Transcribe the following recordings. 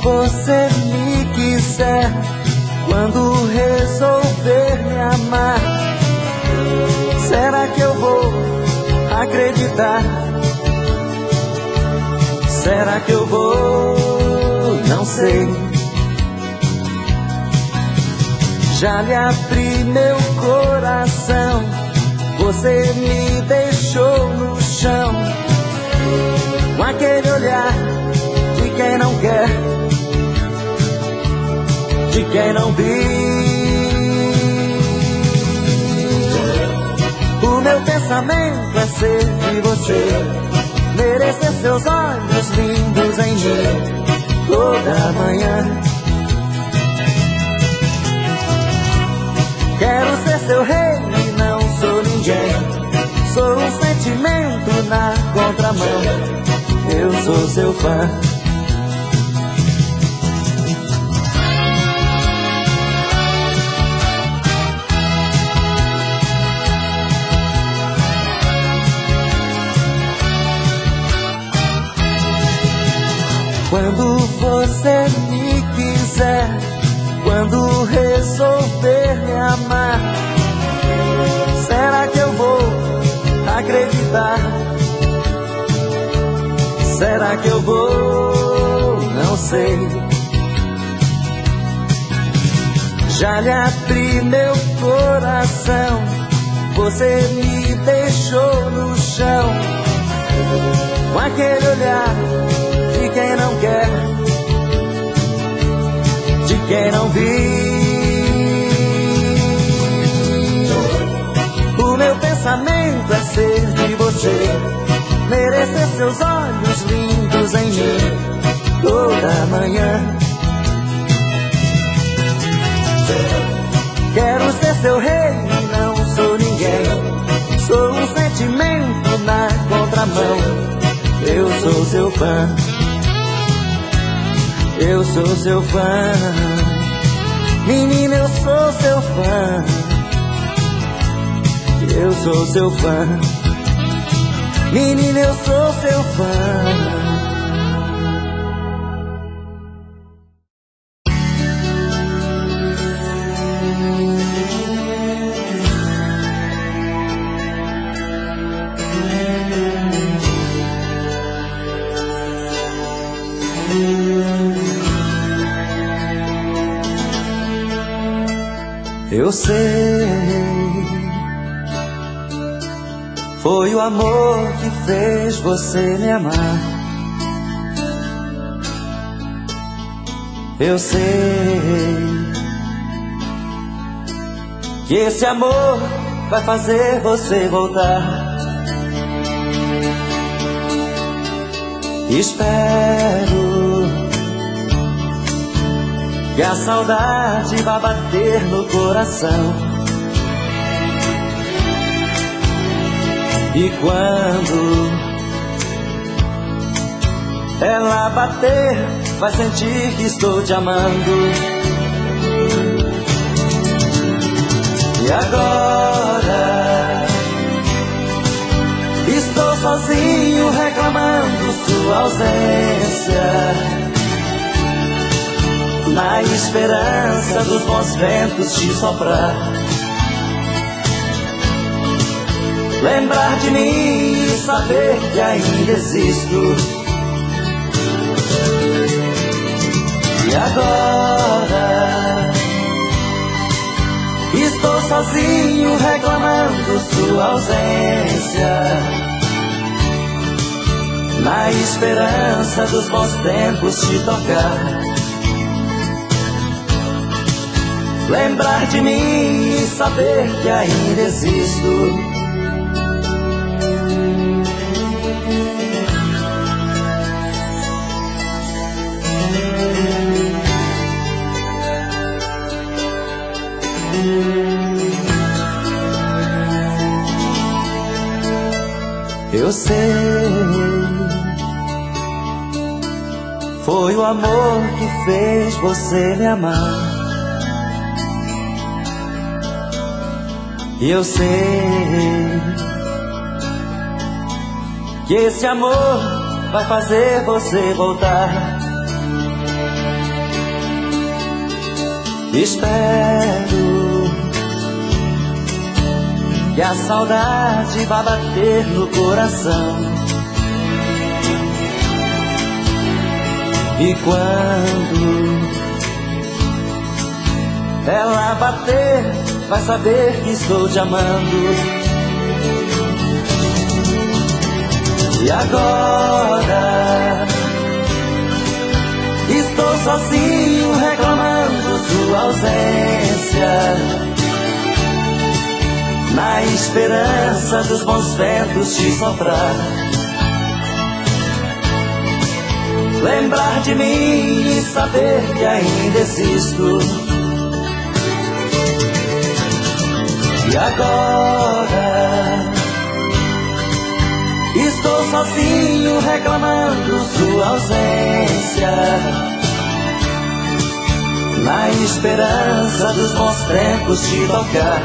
você me quiser, quando resolver me amar, será que eu vou acreditar? Será que eu vou? Não sei. Já lhe abri meu coração, você me deixou no chão, com aquele olhar de quem não quer, de quem não viu. O meu pensamento é ser de você, merecer seus olhos lindos em mim toda manhã. Quero ser seu rei e não sou ninguém, sou um sentimento na contramão, eu sou seu fã. Quando você me quiser, quando resolver me amar, será que eu vou acreditar? Será que eu vou? Não sei. Já lhe abri meu coração, você me deixou no chão, com aquele olhar de quem não quer, de quem não viu. O meu pensamento é ser de você, merecer seus olhos lindos em mim toda manhã. Quero ser seu rei e não sou ninguém, sou um sentimento na contramão, eu sou seu fã. Eu sou seu fã, menina, eu sou seu fã. Eu sou seu fã, menina, eu sou seu fã. Eu sei, foi o amor que fez você me amar. Eu sei que esse amor vai fazer você voltar. Espero que a saudade vá bater no coração, e quando ela bater, vai sentir que estou te amando. E agora estou sozinho reclamando sua ausência, na esperança dos bons ventos te soprar, lembrar de mim e saber que ainda existo. E agora estou sozinho reclamando sua ausência, na esperança dos bons tempos te tocar, lembrar de mim e saber que ainda existo. Eu sei, foi o amor que fez você me amar. E eu sei que esse amor vai fazer você voltar. Espero que a saudade vá bater no coração. E quando ela bater, vai saber que estou te amando. E agora estou sozinho reclamando sua ausência, na esperança dos bons ventos te soprar, lembrar de mim e saber que ainda existo. E agora estou sozinho reclamando sua ausência, na esperança dos bons tempos te tocar,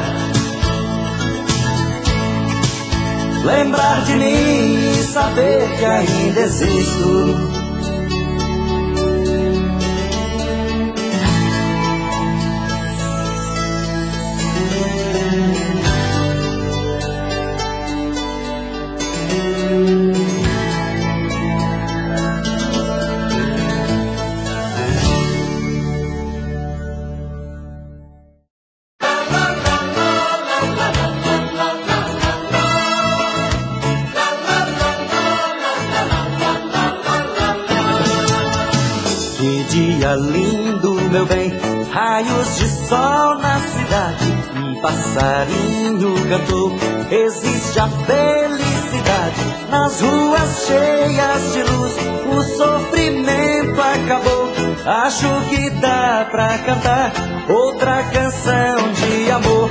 lembrar de mim e saber que ainda existo. Que dia lindo, meu bem, raios de sol na cidade, um passarinho cantou, existe a felicidade, nas ruas cheias de luz, o sofrimento acabou, acho que dá pra cantar outra canção de amor.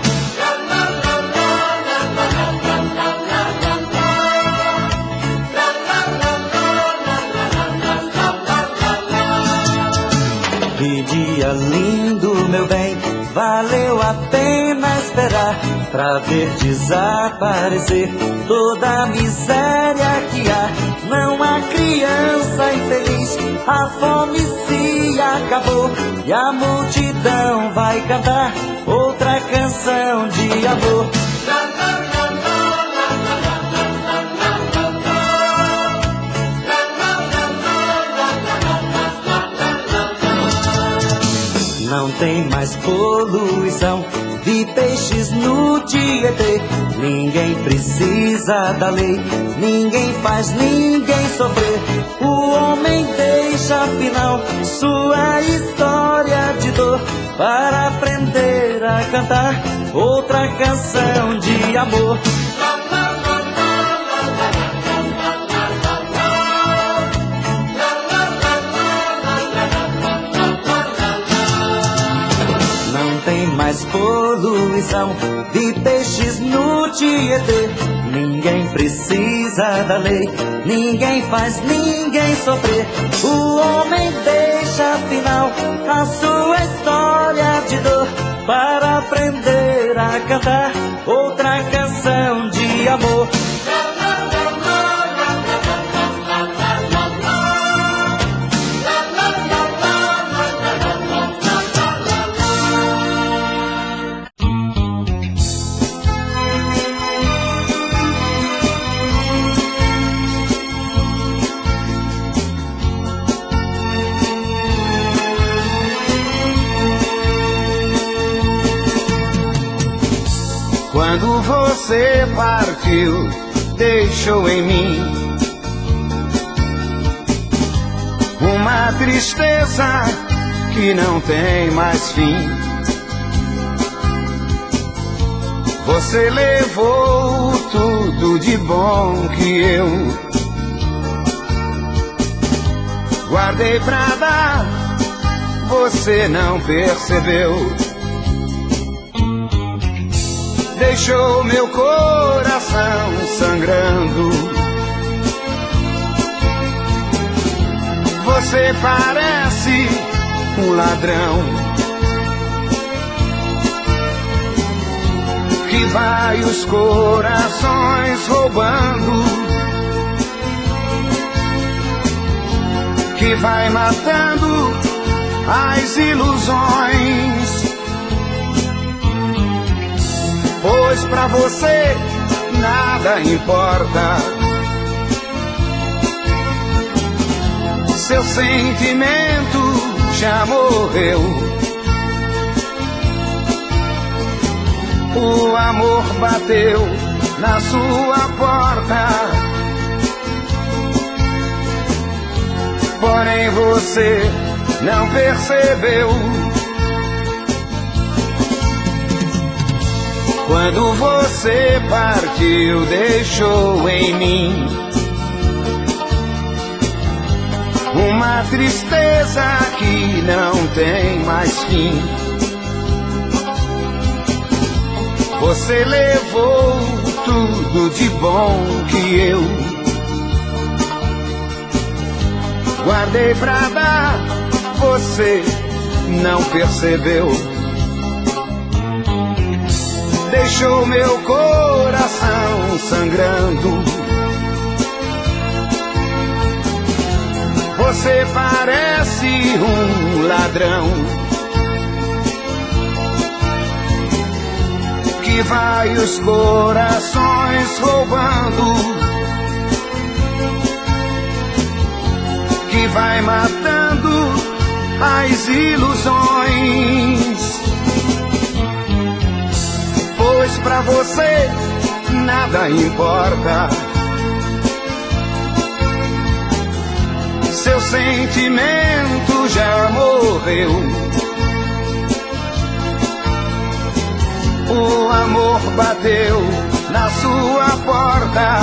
Que dia lindo, meu bem, valeu a pena esperar pra ver desaparecer toda a miséria que há. Não há criança infeliz, a fome se acabou e a multidão vai cantar outra canção de amor. Não tem mais poluição de peixes no Tietê. Ninguém precisa da lei, ninguém faz ninguém sofrer. O homem deixa afinal sua história de dor para aprender a cantar outra canção de amor. Tem mais poluição de peixes no Tietê. Ninguém precisa da lei, ninguém faz ninguém sofrer. O homem deixa afinal a sua história de dor para aprender a cantar outra canção de amor. Quando você partiu, deixou em mim uma tristeza que não tem mais fim. Você levou tudo de bom que eu guardei pra dar, você não percebeu. Deixou meu coração sangrando. Você parece um ladrão que vai os corações roubando, que vai matando as ilusões. pois pra você nada importa. Seu sentimento já morreu. O amor bateu na sua porta, porém você não percebeu. Quando você partiu, deixou em mim uma tristeza que não tem mais fim. Você levou tudo de bom que eu guardei pra dar, você não percebeu. Deixou meu coração sangrando. Você parece um ladrão que vai os corações roubando, que vai matando as ilusões. Pois pra você nada importa. Seu sentimento já morreu. O amor bateu na sua porta,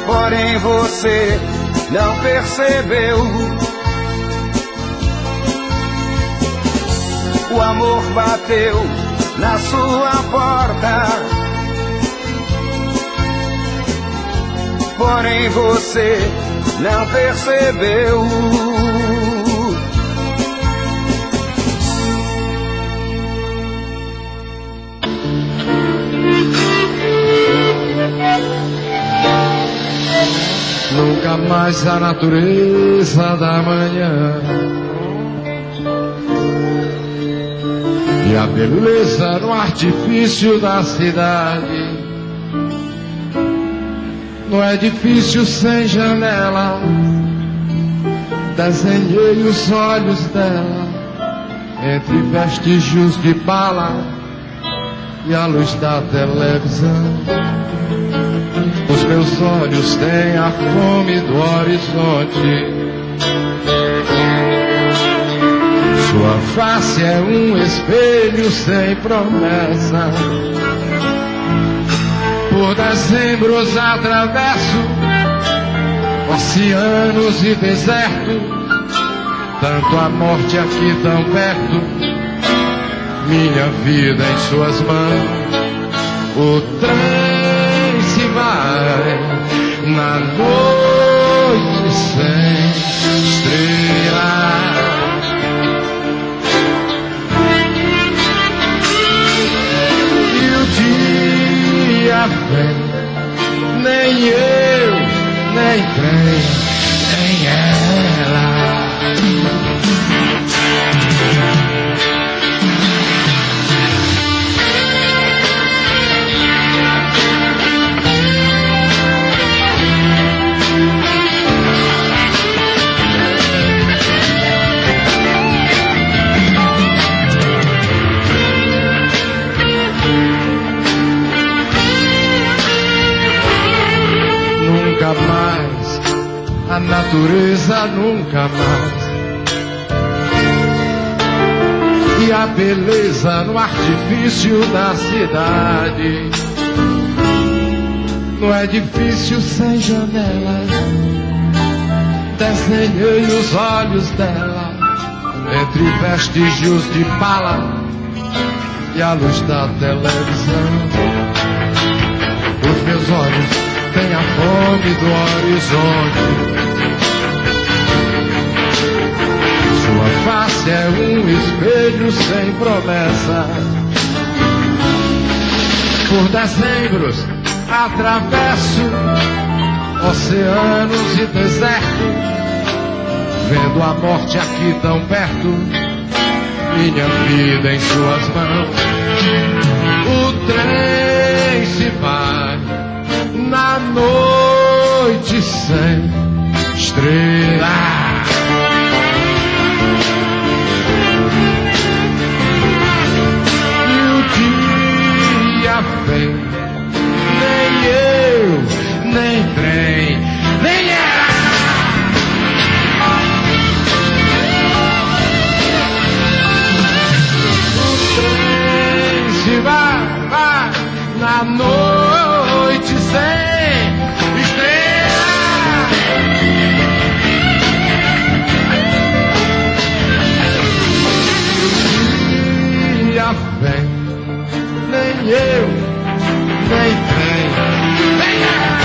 porém você não percebeu. O amor bateu na sua porta, porém você não percebeu. Nunca mais a natureza da manhã e a beleza no artifício da cidade. No edifício sem janela, desenhei os olhos dela entre vestígios de bala e a luz da televisão. Os meus olhos têm a fome do horizonte. Sua face é um espelho sem promessa. Por dezembros atravesso oceanos e desertos, tanto a morte aqui tão perto, minha vida em suas mãos. O trem se vai na noite sem estrelas. Vem, nem eu, nem trem, nem ela. A natureza nunca mais, e a beleza no artifício da cidade. No edifício sem janelas, desenhei os olhos dela entre vestígios de bala e a luz da televisão. Os meus olhos têm a fome do horizonte. Sua face é um espelho sem promessa. Por dezembros atravesso oceanos e desertos, vendo a morte aqui tão perto, minha vida em suas mãos. O trem se vai na noite sem estrela. E o dia vem, nem eu, nem trem, nem ela. O trem se vai na noite sem estrela. O dia vem, nem eu, nem trem, nem ela.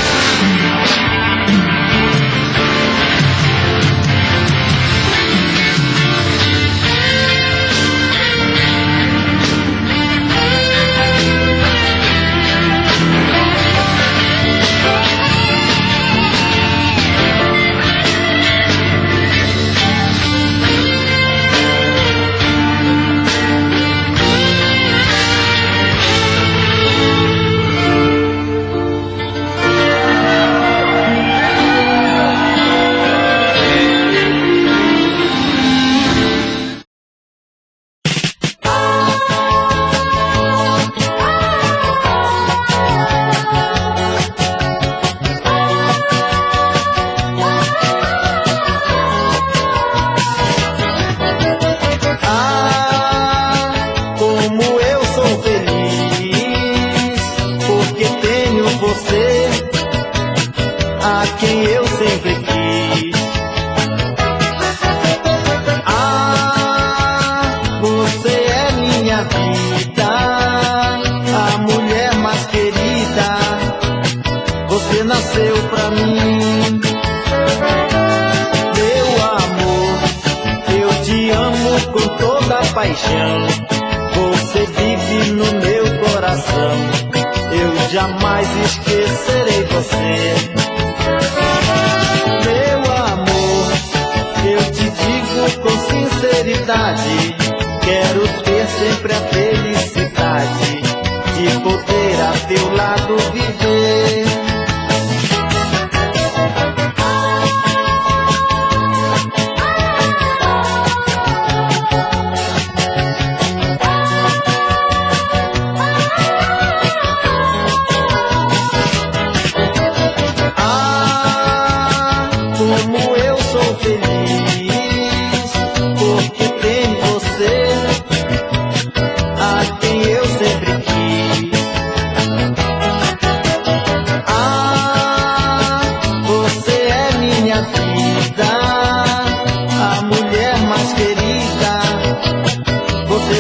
A quem eu sempre quis. Você é minha vida, a mulher mais querida. Você nasceu pra mim, meu amor. Eu te amo com toda a paixão. Você vive no meu coração. Eu jamais esquecerei você. Meu amor, eu te digo com sinceridade, quero ter sempre a felicidade de poder a teu lado viver.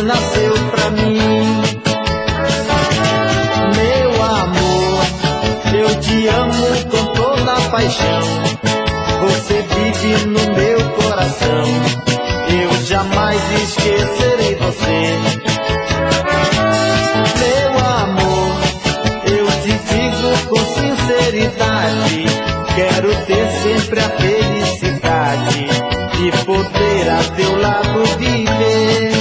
Nasceu pra mim, meu amor. Eu te amo com toda a paixão. Você vive no meu coração. Eu jamais esquecerei você. Meu amor, eu te digo com sinceridade, quero ter sempre a felicidade de poder a teu lado viver.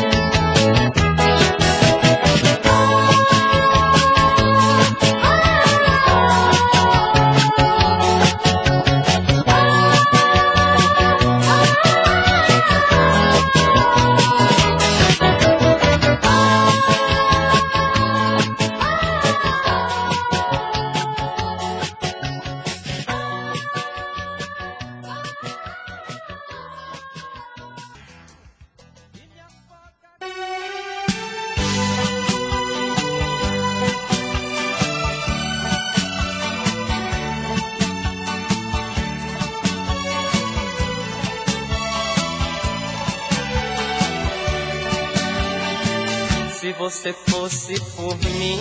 Se você fosse por mim,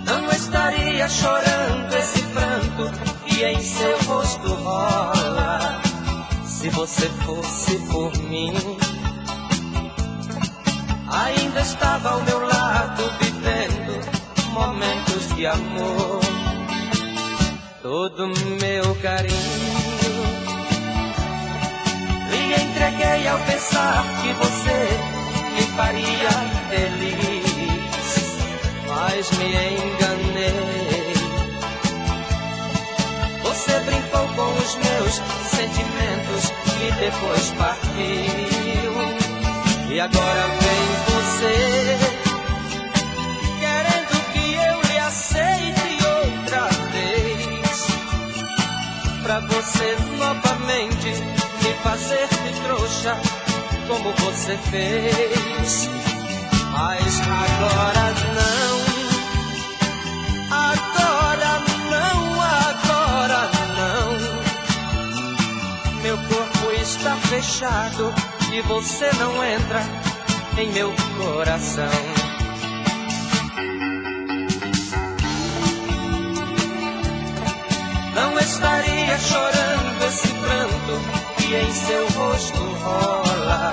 não estaria chorando esse pranto que em seu rosto rola. Se você fosse por mim, ainda estava ao meu lado vivendo momentos de amor. Todo meu carinho lhe entreguei entreguei ao pensar que você me faria feliz, mas me enganei. Você brincou com os meus sentimentos e depois partiu. E agora vem você, querendo que eu lhe aceite outra vez, pra você novamente me fazer de trouxa, como você fez. Mas agora não, agora não, agora não. Meu corpo está fechado e você não entra em meu coração. Não estaria chorando esse pranto que em seu rosto rola.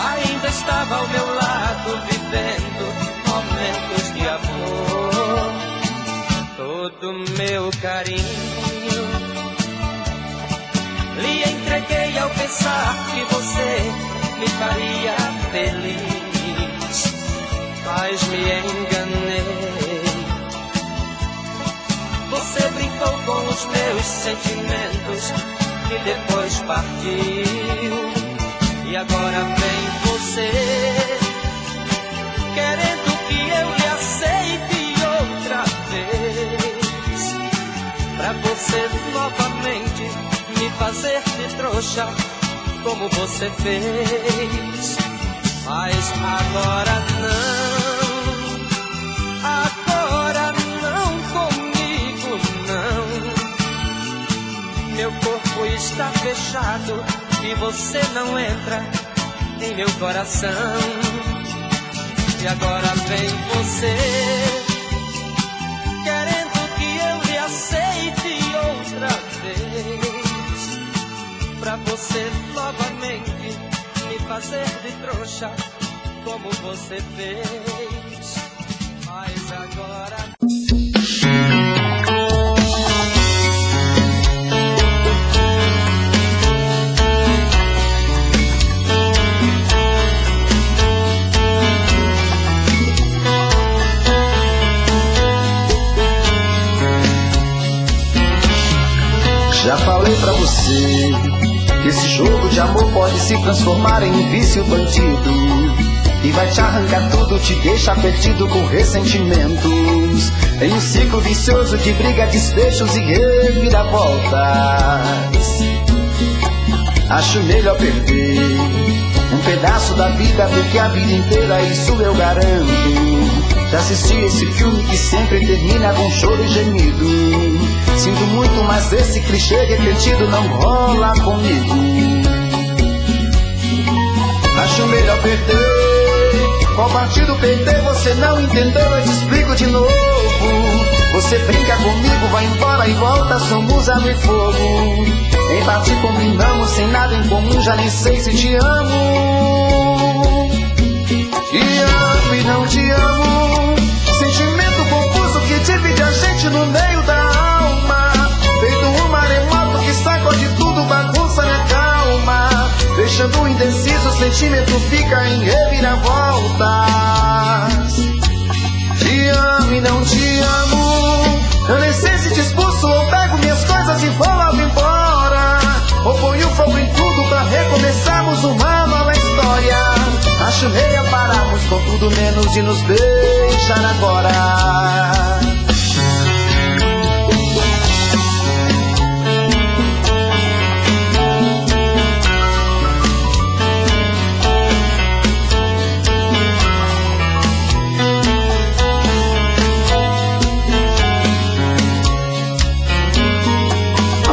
Ainda estava ao meu lado vivendo momentos de amor. Todo meu carinho lhe entreguei ao pensar que você me faria feliz, mas me enganei. Você brincou com os meus sentimentos e depois partiu. E agora vem você, querendo que eu lhe aceite outra vez, pra você novamente me fazer de trouxa, como você fez. Mas agora não comigo não. Meu corpo está fechado e você não entra em meu coração. E agora vem você, querendo que eu lhe aceite outra vez, pra você novamente me fazer de trouxa, como você fez. Mas agora já falei pra você que esse jogo de amor pode se transformar em um vício bandido, e vai te arrancar tudo, te deixar perdido com ressentimentos, em um ciclo vicioso de briga, desfechos e reviravoltas. Acho melhor perder um pedaço da vida do que a vida inteira, isso eu garanto. Já assisti esse filme que sempre termina com choro e gemido. Sinto muito, mas esse clichê repetido não rola comigo. Acho melhor perder. Qual partido perder? Você não entendeu, eu te explico de novo. Você brinca comigo, vai embora e volta, somos água e fogo. Em parte combinamos, sem nada em comum, já nem sei se te amo. Te amo e não te amo. Sentimento confuso que divide a gente no meio da alma. Feito um maremoto que sacode tudo, bagunça minha calma. Deixando indeciso, o sentimento fica em reviravoltas. Te amo e não te amo. Eu nem sei se te expulso ou pego minhas coisas e vou logo embora, ou ponho fogo em tudo pra recomeçarmos uma nova história. Acho melhor pararmos com tudo menos de nos beijar agora.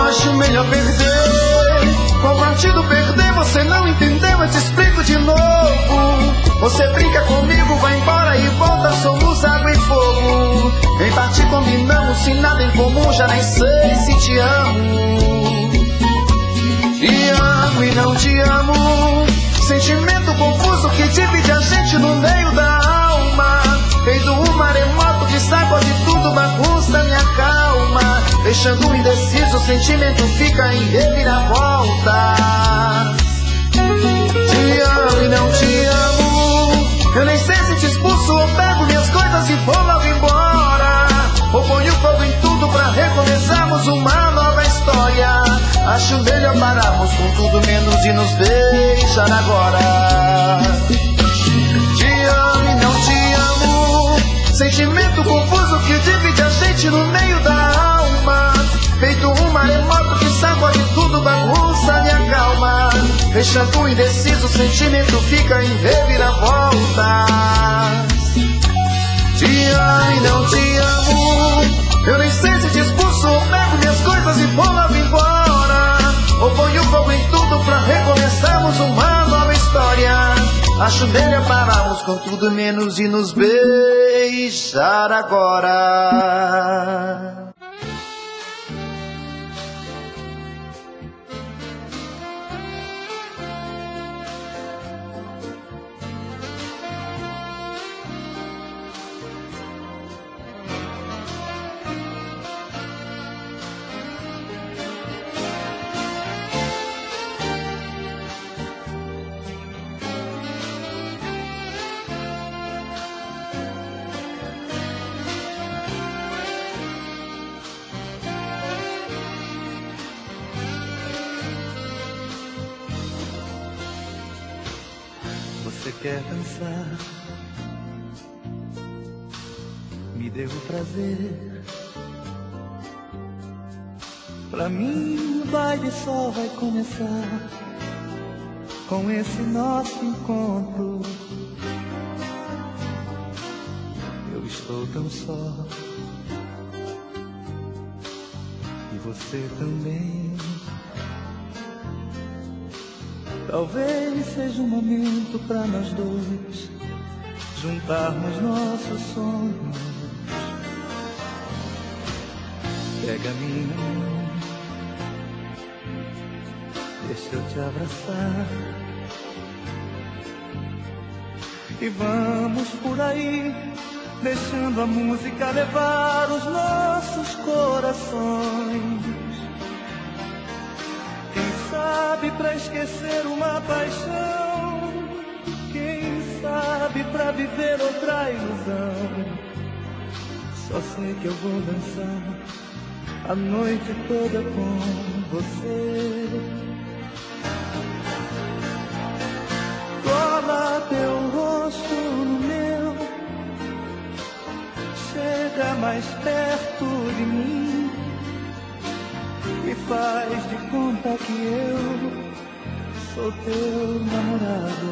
Acho melhor perder. Qual partido perder? Você não entendeu, eu te explico de novo. Você brinca comigo, vai embora e volta, somos água e fogo. Em parte combinamos, sem nada em comum, já nem sei se te amo. Te amo e não te amo. Sentimento confuso que divide a gente no meio da alma. Feito um maremoto que sacode tudo, bagunça minha calma. Deixando indeciso, sentimento fica em reviravolta. Te amo e não te amo. Eu nem sei se te expulso ou pego minhas coisas e vou logo embora. Ou ponho fogo em tudo pra recomeçarmos uma nova história. Acho melhor pararmos com tudo menos de nos deixar agora. Te amo e não te amo. Sentimento confuso que divide a gente no meio da alma. Feito um maremoto que sacode tudo, bagunça minha calma. Fechando indeciso, o sentimento fica em reviravolta. Te amo e não te amo. Eu nem sei se te expulso ou pego minhas coisas e vou logo embora. Ou ponho fogo em tudo pra recomeçarmos uma nova história. Acho melhor pararmos com tudo menos de nos beijar agora. Você quer dançar? Me dê o prazer. Pra mim o baile só vai começar com esse nosso encontro. Eu estou tão só e você também. Talvez seja um momento pra nós dois juntarmos nossos sonhos. Pega minha mão, deixa eu te abraçar. E vamos por aí, deixando a música levar os nossos corações. Sabe pra esquecer uma paixão, quem sabe pra viver outra ilusão. Só sei que eu vou dançar a noite toda com você. Cola teu rosto no meu, chega mais perto de mim e faz de conta que eu sou teu namorado.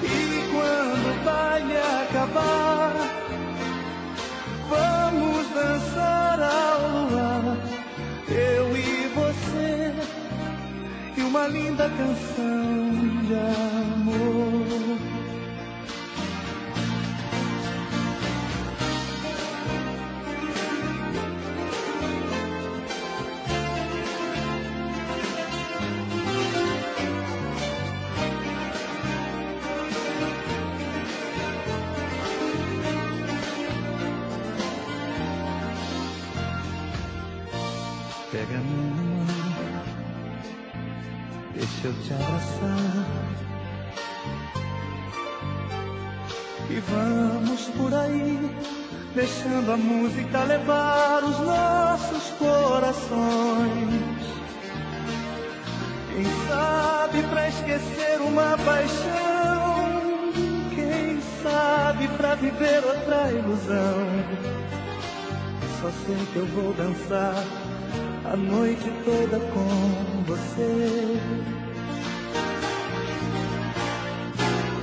E quando o baile acabar, vamos dançar ao luar, eu e você, e uma linda canção de amor. Pega minha mão, deixa eu te abraçar. E vamos por aí, deixando a música levar os nossos corações. Quem sabe pra esquecer uma paixão, quem sabe pra viver outra ilusão. Só sei que eu vou dançar a noite toda com você.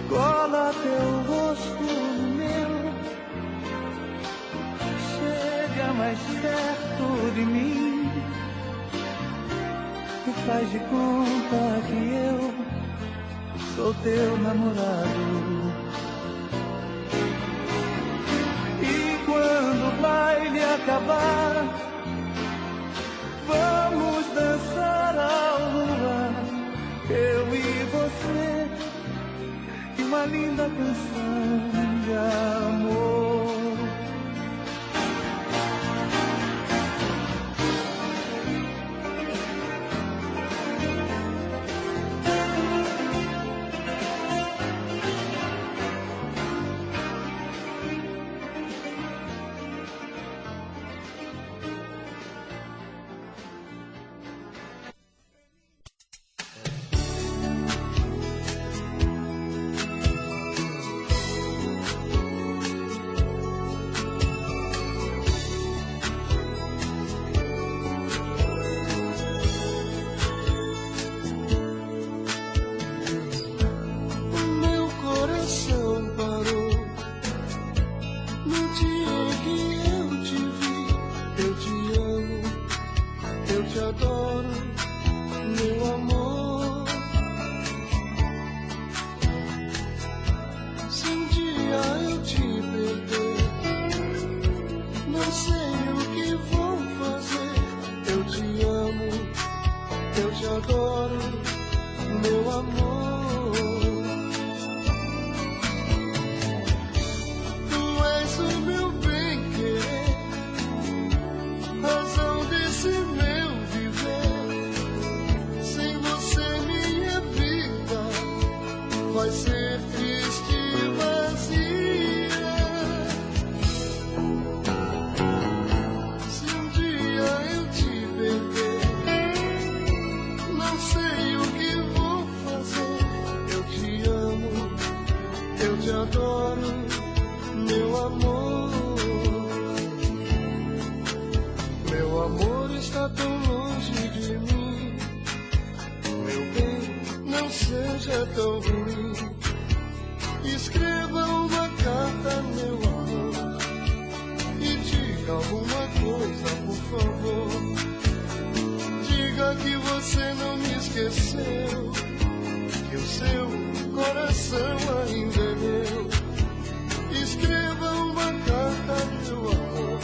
Cola teu rosto no meu, chega mais perto de mim e faz de conta que eu sou teu namorado. E quando o baile acabar, vamos dançar ao luar, eu e você, e uma linda canção de amor. eu te adoro, meu amor. Se um dia eu te perder, não sei o que vou fazer. Eu te amo, eu te adoro, meu amor. Tu és o meu bem-querer, razão desse meu viver. Sem você minha vida vai ser triste e vazia. Se um dia eu te perder, não sei o que vou fazer. Eu te amo, eu te adoro, meu amor. Meu amor está tão longe de mim. Meu bem, não seja tão ruim. Escreva uma carta, meu amor, e diga alguma coisa, por favor. Diga que você não me esqueceu, que o seu coração ainda é meu. Escreva uma carta, meu amor,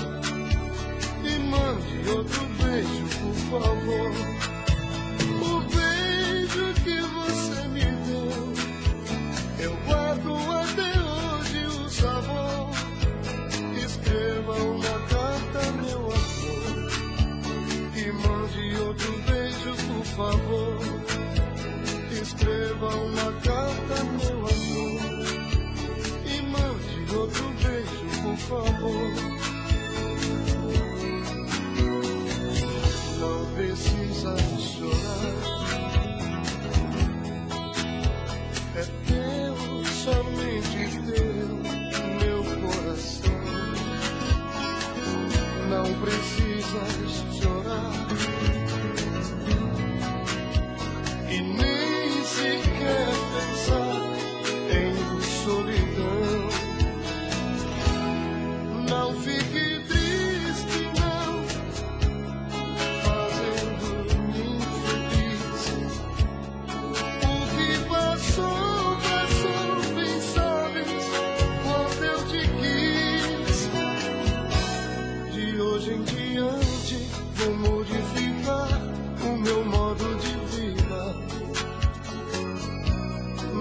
e mande outro beijo, por favor. O beijo que você me deu, eu guardo até hoje o sabor. Escreva uma carta, meu amor, e mande outro beijo, por favor. Escreva uma carta, meu amor, e mande outro beijo, por favor. Não precisa chorar, é teu, somente teu, meu coração. Não precisas chorar e nem sequer pensar em solidão. Não fique triste, não, fazendo-me infeliz. O que passou, passou, bem sabes quanto eu te quis. De hoje em diante vou modificar o meu modo de vida.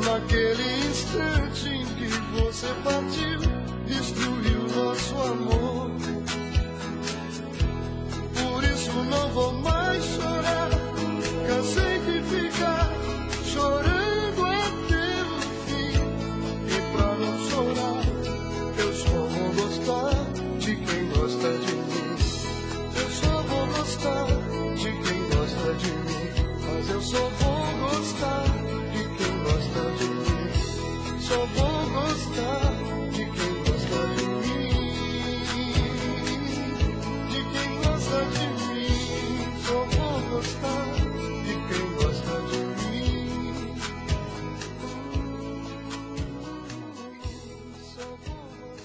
Naquele instante em que você partiu, destruiu nosso amor. Por isso não vou mais